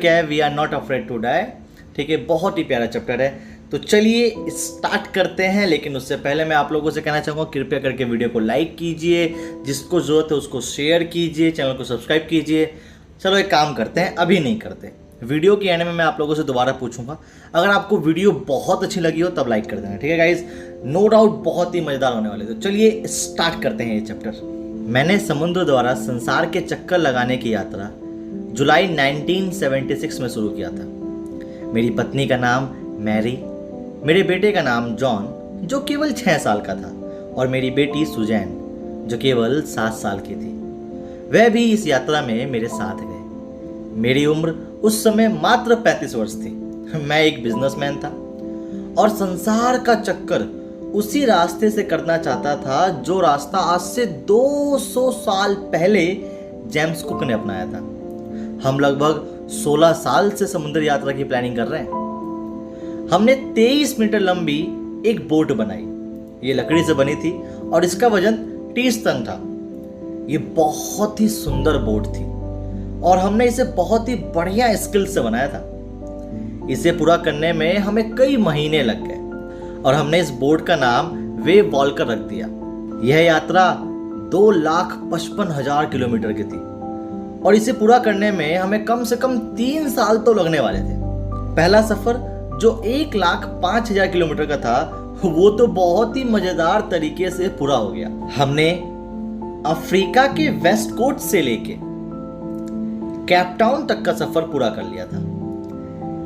क्या है, we are not afraid to die. ठीक है, बहुत ही प्यारा चैप्टर है। तो चलिए स्टार्ट करते हैं। लेकिन उससे पहले मैं आप लोगों से कहना चाहूँगा, कृपया करके वीडियो को लाइक कीजिए, जिसको ज़रूरत है उसको शेयर कीजिए, चैनल को सब्सक्राइब कीजिए। चलो एक काम करते हैं, अभी नहीं करते, वीडियो के एंड में मैं आप लोगों से दोबारा पूछूंगा। अगर आपको वीडियो बहुत अच्छी लगी हो तब लाइक कर देना, ठीक है गाइज। नो डाउट बहुत ही मज़ेदार होने वाले। तो चलिए स्टार्ट करते हैं ये चैप्टर। मैंने समुद्र द्वारा संसार के चक्कर लगाने की यात्रा जुलाई 1976 में शुरू किया था। मेरी पत्नी का नाम मैरी, मेरे बेटे का नाम जॉन जो केवल 6 साल का था, और मेरी बेटी सुजैन जो केवल 7 साल की थी। वह भी इस यात्रा में मेरे साथ गए। मेरी उम्र उस समय मात्र 35 वर्ष थी। मैं एक बिजनेसमैन था और संसार का चक्कर उसी रास्ते से करना चाहता था जो रास्ता आज से 200 साल पहले जेम्स कुक ने अपनाया था। हम लगभग 16 साल से समुद्र यात्रा की प्लानिंग कर रहे हैं। हमने 23 मीटर लंबी एक बोट बनाई। ये लकड़ी से बनी थी और इसका वजन 30 टन था। ये बहुत ही सुंदर बोट थी और हमने इसे बहुत ही बढ़िया स्किल से बनाया था। इसे पूरा करने में हमें कई महीने लग गए और हमने इस बोट का नाम वेव वॉल्कर रख दिया। यह यात्रा 2,55,000 किलोमीटर की थी और इसे पूरा करने में हमें कम से कम 3 साल तो लगने वाले थे। पहला सफर जो 1,05,000 किलोमीटर का था, वो तो बहुत ही मजेदार तरीके से पूरा हो गया। हमने अफ्रीका के वेस्ट कोस्ट से लेके कैपटाउन तक का सफर पूरा कर लिया था।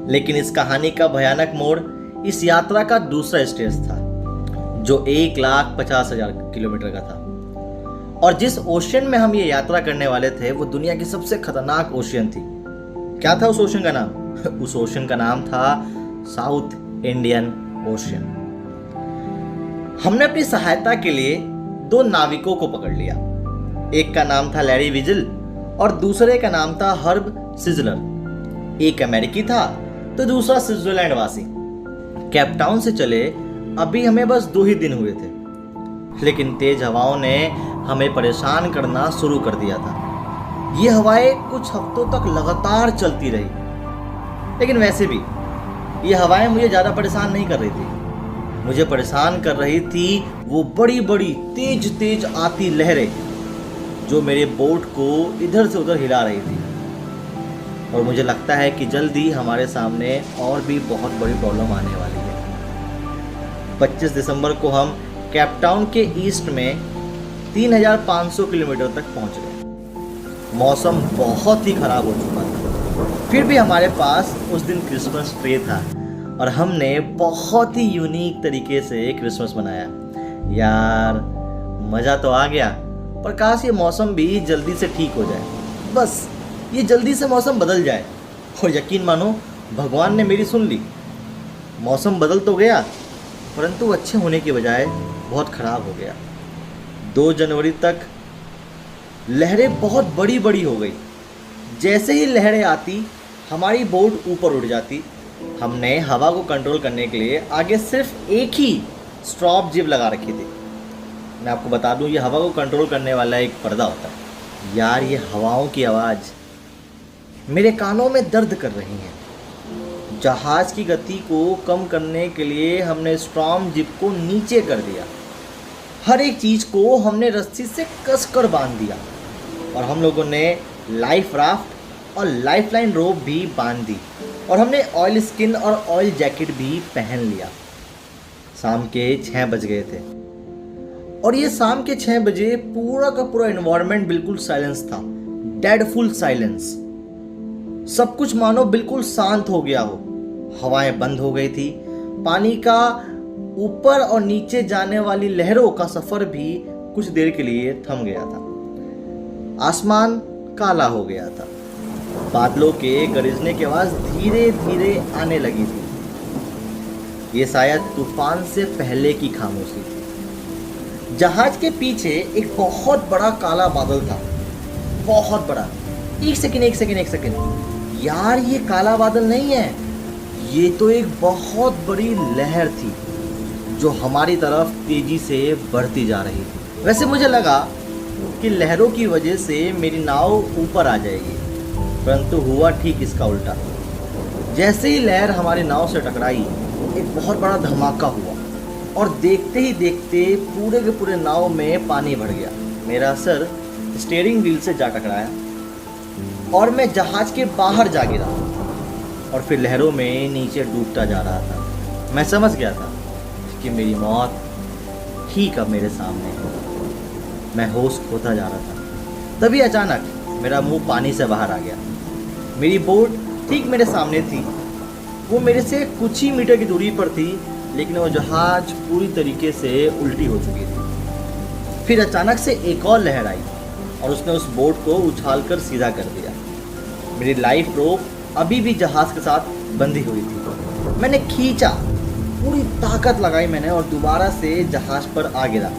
लेकिन इस कहानी का भयानक मोड़ इस यात्रा का दूसरा स्टेज था जो 1,50,000 किलोमीटर का था। और जिस ओशन में हम ये यात्रा करने वाले थे वो दुनिया की सबसे खतरनाक ओशन थी। क्या था उस ओशन का नाम? उस ओशन का नाम था साउथ इंडियन ओशन। हमने अपनी सहायता के लिए 2 नाविकों को पकड़ लिया। एक का नाम था लैरी विजिल और दूसरे का नाम था हर्ब सिजलर। एक अमेरिकी था तो दूसरा स्विट्जरलैंड वासी। कैपटाउन से चले अभी हमें बस 2 ही दिन हुए थे, लेकिन तेज हवाओं ने हमें परेशान करना शुरू कर दिया था। ये हवाएं कुछ हफ्तों तक लगातार चलती रही, लेकिन वैसे भी ये हवाएं मुझे ज़्यादा परेशान नहीं कर रही थी। मुझे परेशान कर रही थी वो बड़ी बड़ी तेज तेज आती लहरें जो मेरे बोट को इधर से उधर हिला रही थी। और मुझे लगता है कि जल्दी हमारे सामने और भी बहुत बड़ी प्रॉब्लम आने वाली है। 25 दिसंबर को हम कैपटाउन के ईस्ट में 3,500 किलोमीटर तक पहुंच गए। मौसम बहुत ही खराब हो चुका था, फिर भी हमारे पास उस दिन क्रिसमस ट्री था और हमने बहुत ही यूनिक तरीके से क्रिसमस मनाया। यार मज़ा तो आ गया, पर काश ये मौसम भी जल्दी से ठीक हो जाए। बस ये जल्दी से मौसम बदल जाए। और यकीन मानो भगवान ने मेरी सुन ली। मौसम बदल तो गया, परंतु अच्छे होने की बजाय बहुत ख़राब हो गया। 2 जनवरी तक लहरें बहुत बड़ी बड़ी हो गई। जैसे ही लहरें आती हमारी बोट ऊपर उड़ जाती। हमने हवा को कंट्रोल करने के लिए आगे सिर्फ एक ही स्ट्रॉप जिब लगा रखी थी। मैं आपको बता दूं, ये हवा को कंट्रोल करने वाला एक पर्दा होता है। यार ये हवाओं की आवाज़ मेरे कानों में दर्द कर रही है। जहाज़ की गति को कम करने के लिए हमने स्ट्रॉम जिब को नीचे कर दिया। हर एक चीज़ को हमने रस्सी से कसकर बांध दिया और हम लोगों ने लाइफ राफ्ट और लाइफलाइन रोप भी बांध दी और हमने ऑयल स्किन और ऑयल जैकेट भी पहन लिया। शाम के 6 बज गए थे और ये शाम के 6 बजे पूरा का पूरा एनवायरनमेंट बिल्कुल साइलेंस था। Dead full silence. सब कुछ मानो बिल्कुल शांत हो गया हो। हवाएं बंद हो गई थी। पानी का ऊपर और नीचे जाने वाली लहरों का सफर भी कुछ देर के लिए थम गया था। आसमान काला हो गया था। बादलों के गरजने की आवाज धीरे धीरे आने लगी थी। ये शायद तूफान से पहले की खामोशी थी। जहाज के पीछे एक बहुत बड़ा काला बादल था। बहुत बड़ा। एक सेकंड। यार ये काला बादल नहीं है, ये तो एक बहुत बड़ी लहर थी जो हमारी तरफ तेजी से बढ़ती जा रही थी। वैसे मुझे लगा कि लहरों की वजह से मेरी नाव ऊपर आ जाएगी, परंतु हुआ ठीक इसका उल्टा। जैसे ही लहर हमारी नाव से टकराई, एक बहुत बड़ा धमाका हुआ और देखते ही देखते पूरे के पूरे नाव में पानी भर गया। मेरा सर स्टीयरिंग व्हील से जा टकराया और मैं जहाज के बाहर जा गिरा और फिर लहरों में नीचे डूबता जा रहा था। मैं समझ गया था कि मेरी मौत ठीक अब मेरे सामने है। मैं होश खोता जा रहा था। तभी अचानक मेरा मुंह पानी से बाहर आ गया। मेरी बोट ठीक मेरे सामने थी। वो मेरे से कुछ ही मीटर की दूरी पर थी, लेकिन वो जहाज पूरी तरीके से उल्टी हो चुकी थी। फिर अचानक से एक और लहर आई और उसने उस बोट को उछालकर सीधा कर दिया। मेरी लाइफ रोप अभी भी जहाज के साथ बंधी हुई थी। मैंने खींचा, पूरी ताकत लगाई मैंने और दोबारा से जहाज पर आ गिरा,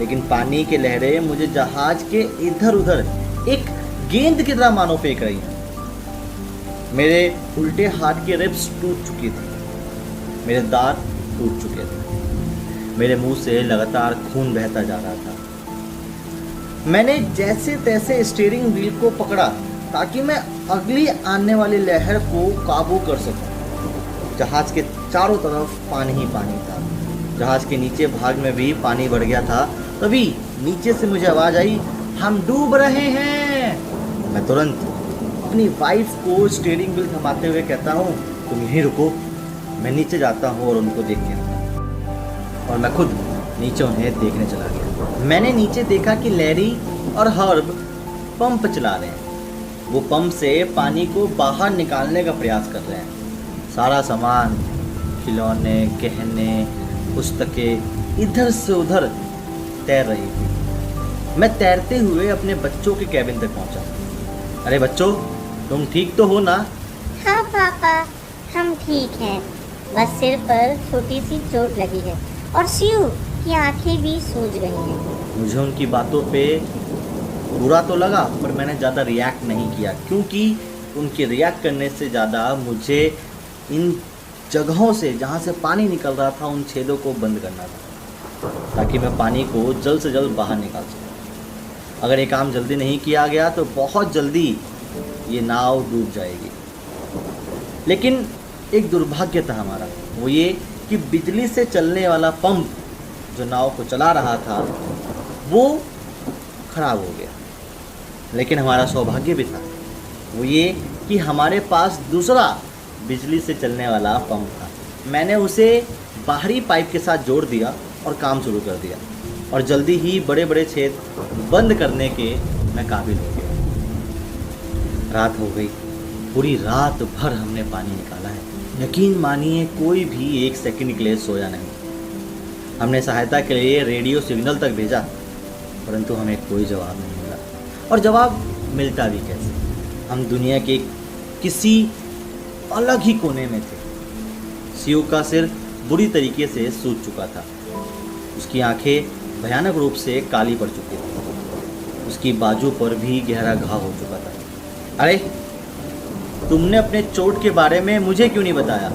लेकिन पानी की लहरें मुझे जहाज के इधर उधर एक गेंद की तरह मानो फेंक रही हैं। मेरे उल्टे हाथ के रिब्स टूट चुकी थी, मेरे दांत टूट चुके थे, मेरे मुंह से लगातार खून बहता जा रहा था। मैंने जैसे तैसे स्टीयरिंग व्हील को पकड़ा ताकि मैं अगली आने वाली लहर को काबू कर सकूं। जहाज के चारों तरफ पानी ही पानी था। जहाज के नीचे भाग में भी पानी बढ़ गया था। तभी नीचे से मुझे आवाज़ आई, हम डूब रहे हैं। मैं तुरंत अपनी वाइफ को स्टीयरिंग व्हील थमाते हुए कहता हूँ, तुम यहीं रुको, मैं नीचे जाता हूँ और उनको देख के आता हूँ। और मैं खुद नीचे उन्हें देखने चला गया। मैंने नीचे देखा कि लैरी और हर्ब पंप चला रहे हैं। वो पंप से पानी को बाहर निकालने का प्रयास कर रहे हैं। सारा सामान, खिलौने, गहने, पुस्तकें इधर से उधर तैर रही थी। मैं तैरते हुए अपने बच्चों के कैबिन तक पहुंचा। अरे बच्चों, तुम ठीक तो हो ना? हाँ पापा, हम ठीक हैं। बस सिर पर छोटी सी चोट लगी है और शिव की आंखें भी सूज गई हैं। मुझे उनकी बातों पे बुरा तो लगा, पर मैंने ज़्यादा रिएक्ट नहीं किया, क्योंकि उनके रिएक्ट करने से ज़्यादा मुझे इन जगहों से जहाँ से पानी निकल रहा था उन छेदों को बंद करना था, ताकि मैं पानी को जल्द से जल्द बाहर निकाल सकूँ। अगर ये काम जल्दी नहीं किया गया तो बहुत जल्दी ये नाव डूब जाएगी। लेकिन एक दुर्भाग्य था हमारा, वो ये कि बिजली से चलने वाला पंप जो नाव को चला रहा था वो खराब हो गया। लेकिन हमारा सौभाग्य भी था, वो ये कि हमारे पास दूसरा बिजली से चलने वाला पंप था। मैंने उसे बाहरी पाइप के साथ जोड़ दिया और काम शुरू कर दिया, और जल्दी ही बड़े बड़े छेद बंद करने के मैं काबिल हो गया। रात हो गई। पूरी रात भर हमने पानी निकाला है। यकीन मानिए कोई भी एक सेकंड के लिए सोया नहीं। हमने सहायता के लिए रेडियो सिग्नल तक भेजा, परंतु हमें कोई जवाब नहीं मिला। और जवाब मिलता भी कैसे? हम दुनिया के किसी अलग ही कोने में थे। शिव का सिर बुरी तरीके से सूज चुका था। उसकी आंखें भयानक रूप से काली पड़ चुकी थी। उसकी बाजू पर भी गहरा घाव हो चुका था। अरे, तुमने अपने चोट के बारे में मुझे क्यों नहीं बताया?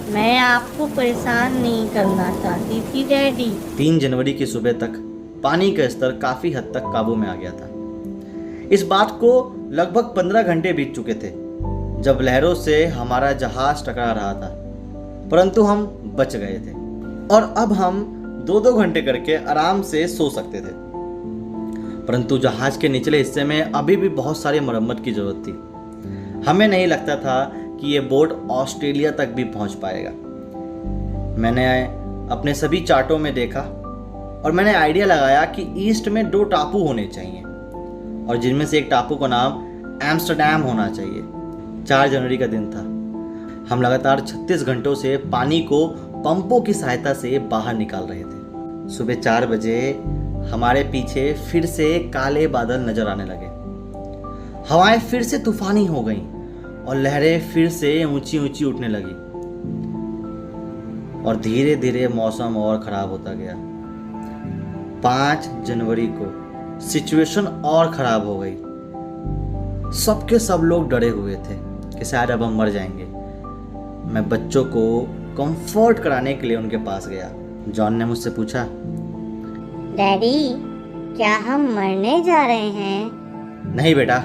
मैं आपको परेशान नहीं करना चाहती थी डैडी। 3 जनवरी की सुबह तक पानी का स्तर काफ़ी हद तक काबू में आ गया था। इस बात को लगभग 15 घंटे बीत चुके थे जब लहरों से हमारा जहाज टकरा रहा था, परंतु हम बच गए थे और अब हम 2-2 घंटे करके आराम से सो सकते थे। परंतु जहाज के निचले हिस्से में अभी भी बहुत सारी मरम्मत की ज़रूरत थी। हमें नहीं लगता था कि ये बोट ऑस्ट्रेलिया तक भी पहुंच पाएगा। मैंने अपने सभी चार्टों में देखा और मैंने आइडिया लगाया कि ईस्ट में 2 टापू होने चाहिए और जिनमें से एक टापू का नाम एम्स्टर्डम होना चाहिए। 4 जनवरी का दिन था। हम लगातार 36 घंटों से पानी को पंपों की सहायता से बाहर निकाल रहे थे। सुबह 4 बजे हमारे पीछे फिर से काले बादल नजर आने लगे। हवाएं फिर से तूफानी हो गईं और लहरें फिर से ऊंची ऊंची उठने लगी और धीरे धीरे मौसम और खराब होता गया। 5 जनवरी को सिचुएशन और खराब हो गई। सबके सब लोग डरे हुए थे कि शायद अब हम मर जाएंगे। मैं बच्चों को कंफर्ट कराने के लिए उनके पास गया। जॉन ने मुझसे पूछा, डैडी, क्या हम मरने जा रहे हैं? नहीं बेटा,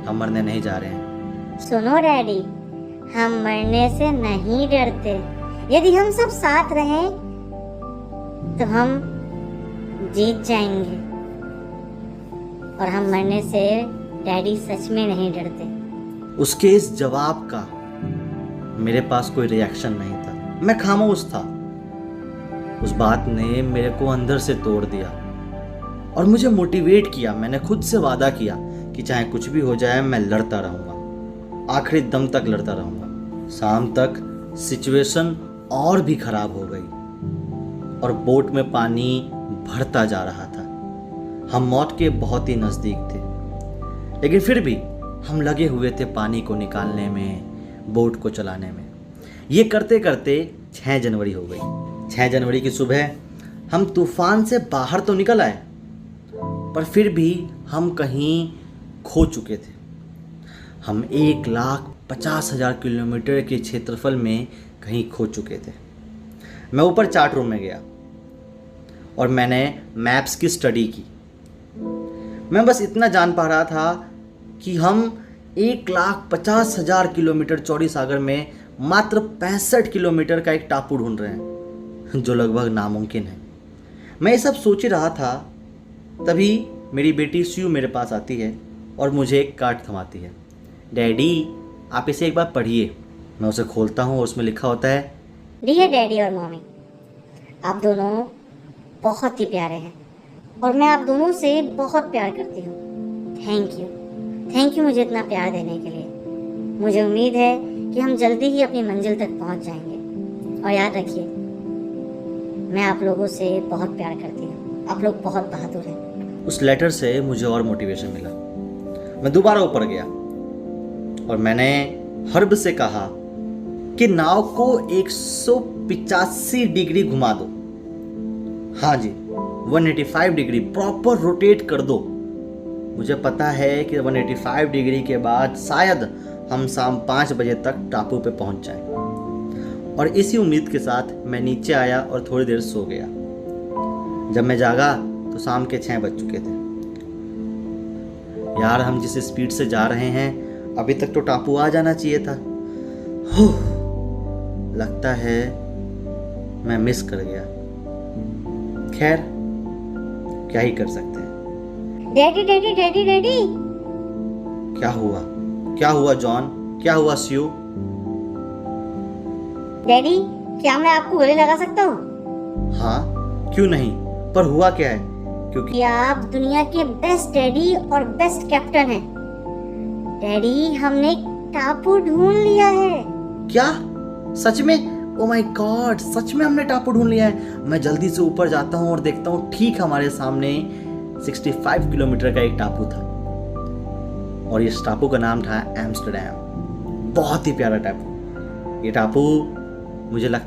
हम मरने नहीं जा रहे हैं। सुनो डैडी, हम मरने से नहीं डरते। यदि हम सब साथ रहें तो हम जीत जाएंगे। और हम मरने से डैडी सच में नहीं डरते। उसके इस जवाब का मेरे पास कोई रिएक्शन नहीं था। मैं खामोश था। उस बात ने मेरे को अंदर से तोड़ दिया और मुझे मोटिवेट किया। मैंने खुद से वादा किया कि चाहे कुछ भी हो जाए मैं लड़ता रहूँगा, आखिरी दम तक लड़ता रहूँगा। शाम तक सिचुएशन और भी खराब हो गई और बोट में पानी भरता जा रहा था। हम मौत के बहुत ही नज़दीक थे, लेकिन फिर भी हम लगे हुए थे पानी को निकालने में, बोट को चलाने में। ये करते करते 6 जनवरी हो गई। 6 जनवरी की सुबह हम तूफान से बाहर तो निकल आए, पर फिर भी हम कहीं खो चुके थे। हम 1,50,000 किलोमीटर के क्षेत्रफल में कहीं खो चुके थे। मैं ऊपर चार्ट रूम में गया और मैंने मैप्स की स्टडी की। मैं बस इतना जान पा रहा था कि हम 1,50,000 किलोमीटर चौड़ी सागर में मात्र 65 किलोमीटर का एक टापू ढूंढ रहे हैं, जो लगभग नामुमकिन है। मैं ये सब सोच ही रहा था, तभी मेरी बेटी स्यू मेरे पास आती है और मुझे एक कार्ड थमाती है। डैडी, आप इसे एक बार पढ़िए। मैं उसे खोलता हूँ और उसमें लिखा होता है, डियर डैडी और मम्मी, आप दोनों बहुत ही प्यारे हैं और मैं आप दोनों से बहुत प्यार करती हूँ। थैंक यू मुझे इतना प्यार देने के लिए। मुझे उम्मीद है कि हम जल्दी ही अपनी मंजिल तक पहुँच जाएंगे। और याद रखिए, मैं आप लोगों से बहुत प्यार करती हूँ। आप लोग बहुत बहादुर हैं। उस लेटर से मुझे और मोटिवेशन मिला। मैं दोबारा ऊपर गया और मैंने हर्ब से कहा कि नाव को 185 डिग्री घुमा दो। हाँ जी, 185 डिग्री प्रॉपर रोटेट कर दो। मुझे पता है कि 185 डिग्री के बाद शायद हम शाम 5 बजे तक टापू पे पहुंच जाएं। और इसी उम्मीद के साथ मैं नीचे आया और थोड़ी देर सो गया। जब मैं जागा तो शाम के 6 बज चुके थे। यार, हम जिस स्पीड से जा रहे हैं अभी तक तो टापू आ जाना चाहिए था। लगता है मैं मिस कर गया। खैर, क्या ही कर सकते हैं। डैडी डैडी डैडी डैडी, क्या हुआ? क्या हुआ जॉन? क्या हुआ स्यू? डैडी, क्या मैं आपको गले लगा सकता हूँ? हाँ, क्यों नहीं, पर हुआ क्या है? क्योंकि कि आप दुनिया के बेस्ट डैडी और बेस्ट कैप्टन हैं। डैडी, हमने एक टापू ढूंढ लिया है। क्या? सच में? ओ माय गॉड, सच में हमने टापू ढूंढ लिया है। मैं जल्दी से ऊपर जाता हूँ और देखता हूँ ठीक हमारे सामने 65 किलोमीटर का एक टापू था और इस टापू का नाम था एम्स्टर्डम। बहुत ही प्यारा टापू। ये टापू मुझे लगता